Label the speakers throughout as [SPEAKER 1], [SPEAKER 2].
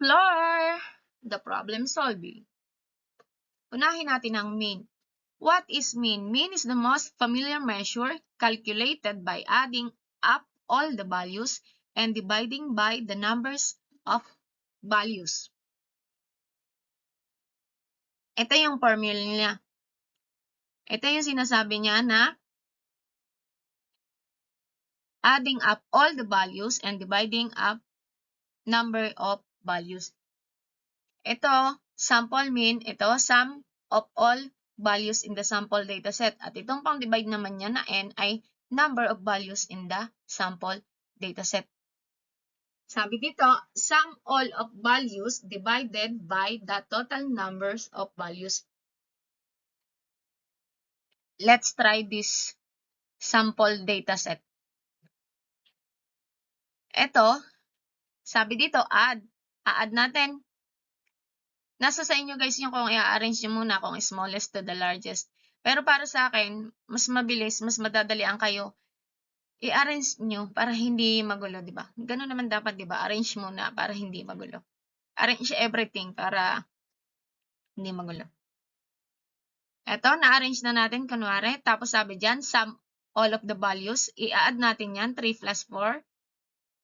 [SPEAKER 1] explore the problem solving. Unahin natin ang mean. What is mean? Mean is the most familiar measure calculated by adding up all the values and dividing by the numbers of values. Ito yung formula niya. Ito yung sinasabi niya na adding up all the values and dividing up number of values. Ito, sample mean, ito, sum of all values in the sample dataset. At itong pang-divide naman niya na n ay number of values in the sample dataset. Sabi dito, sum all of values divided by the total numbers of values. Let's try this sample dataset. Ito, sabi dito, add. A-add natin. Nasa sa inyo guys yung kung i-arrange nyo muna kung smallest to the largest. Pero para sa akin, mas mabilis, mas madadalian kayo. I-arrange nyo para hindi magulo, di ba? Ganun naman dapat, di ba? Arrange muna para hindi magulo. Arrange everything para hindi magulo. Eto, na-arrange na natin, kunwari. Tapos sabi dyan, sum all of the values. I-add natin yan, 3 plus 4,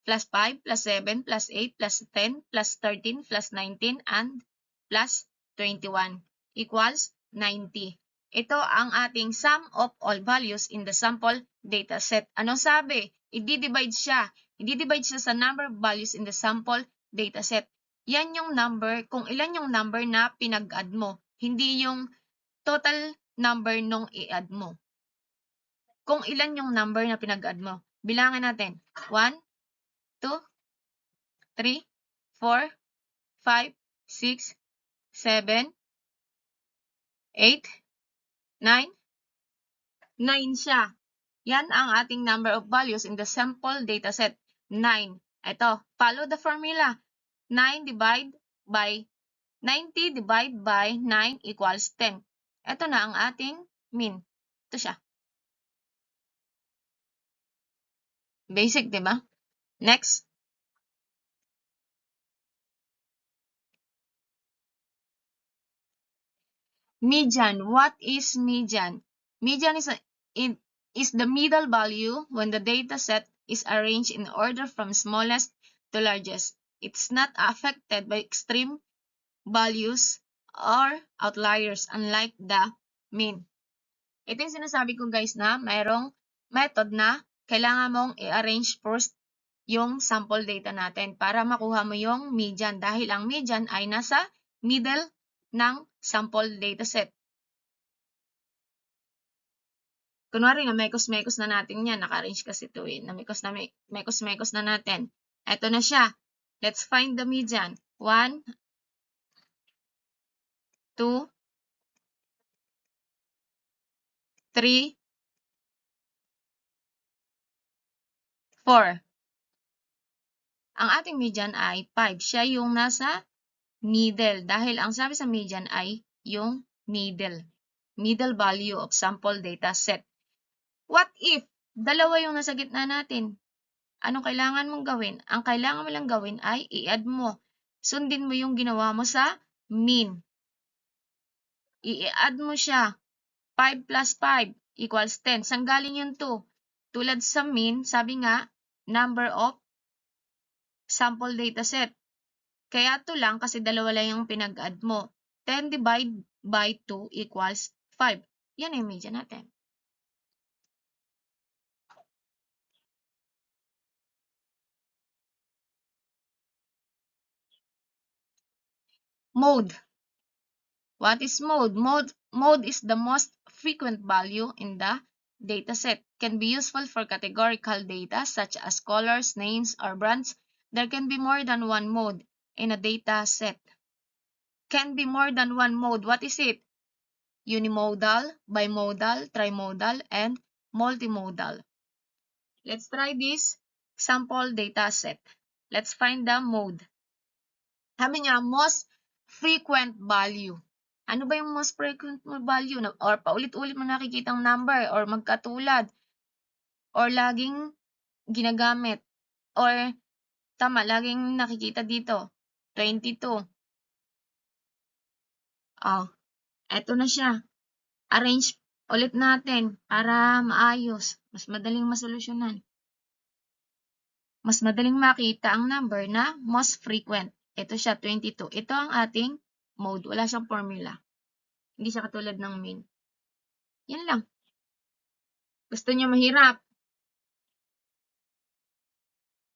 [SPEAKER 1] plus 5, plus 7, plus 8, plus 10, plus 13, plus 19, and plus 21 equals 90. Ito ang ating sum of all values in the sample dataset. Anong sabi? I-divide siya. I-divide siya sa number of values in the sample dataset. Yan yung number, kung ilan yung number na pinag-add mo. Hindi yung total number nung i-add mo. Kung ilan yung number na pinag-add mo. Bilangan natin. 1, 2, 3, 4, 5, 6, 7, 8, 9. 9 siya. Yan ang ating number of values in the sample dataset. 9. Ito, follow the formula. 90 divide by 9 equals 10. Ito na ang ating mean. Ito siya. Basic, di ba? Next. Median. What is median? Median is the middle value when the dataset is arranged in order from smallest to largest. It's not affected by extreme values or outliers unlike the mean. Ito yung sinasabi ko guys na mayroong method na kailangan mong i-arrange first yung sample data natin para makuha mo yung median dahil ang median ay nasa middle ng sample dataset. Kunwari nga, mekos-mekos na natin yan. Naka-arrange kasi ito eh. Mekos-mekos na natin. Ito na siya. Let's find the median. 1, 2, 3, 4. Ang ating median ay 5. Siya yung nasa middle. Dahil ang sabi sa median ay yung middle. Middle value of sample data set. What if dalawa yung nasa gitna natin? Anong kailangan mong gawin? Ang kailangan mo lang gawin ay i-add mo. Sundin mo yung ginawa mo sa mean. I-add mo siya. 5 plus 5 equals 10. Saan galing yung 2? Tulad sa mean, sabi nga, number of sample dataset. Kaya 2 lang kasi dalawa lang yung pinag-add mo. 10 divided by 2 equals 5. Yan yung median natin. Mode. What is mode? Mode is the most frequent value in the dataset. Can be useful for categorical data such as colors, names, or brands. There can be more than one mode in a data set. Can be more than one mode. What is it? Unimodal, bimodal, trimodal, and multimodal. Let's try this sample data set. Let's find the mode. Sabi niya, most frequent value. Ano ba yung most frequent value? Or paulit-ulit mo nakikitang number or magkatulad or laging ginagamit or tama, laging nakikita dito. 22. Oh, eto na siya. Arrange ulit natin para maayos. Mas madaling masolusyonan. Mas madaling makita ang number na most frequent. Ito siya, 22. Ito ang ating mode. Wala siyang formula. Hindi siya katulad ng mean. Yan lang. Gusto nyo mahirap?